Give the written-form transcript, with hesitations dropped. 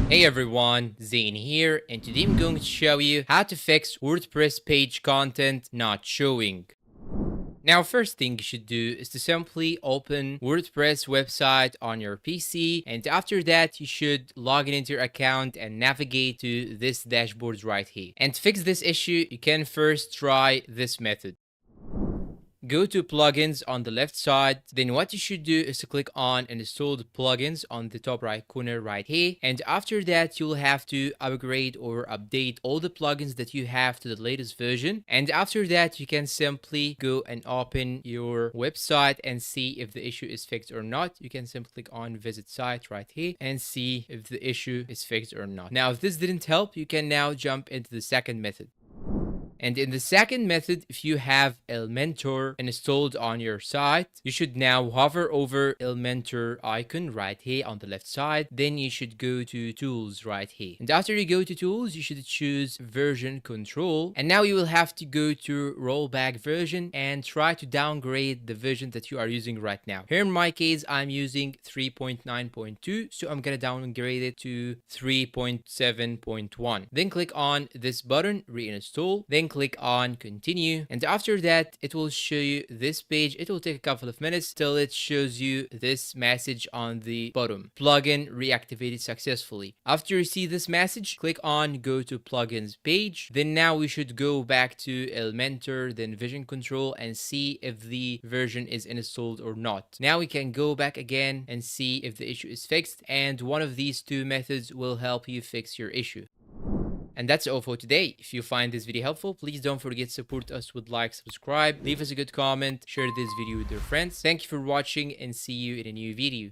Hey everyone, Zane here, and today I'm going to show you how to fix WordPress page content not showing. Now, first thing you should do is to simply open WordPress website on your PC, and after that you should log in into your account and navigate to this dashboard right here. And to fix this issue, you can first try this method. Go to plugins on the left side. Then what you should do is to click on installed plugins on the top right corner right here. And after that, you'll have to upgrade or update all the plugins that you have to the latest version. And after that, you can simply go and open your website and see if the issue is fixed or not. You can simply click on visit site right here and see if the issue is fixed or not. Now, if this didn't help, you can now jump into the second method. And in the second method, if you have Elementor installed on your site, you should now hover over Elementor icon right here on the left side. Then you should go to tools right here. And after you go to tools, you should choose version control. And now you will have to go to rollback version and try to downgrade the version that you are using right now. Here in my case, I'm using 3.9.2. So I'm going to downgrade it to 3.7.1. Then click on this button, reinstall. Then click on continue, and after that it will show you this page. It will take a couple of minutes till it shows you this message on the bottom: plugin reactivated successfully. After you see this message, click on go to plugins page. Then now we should go back to Elementor, then version control, and see if the version is installed or not. Now we can go back again and see if the issue is fixed, and one of these two methods will help you fix your issue. And that's all for today. If you find this video helpful, please don't forget to support us with like, subscribe, leave us a good comment, share this video with your friends. Thank you for watching and see you in a new video.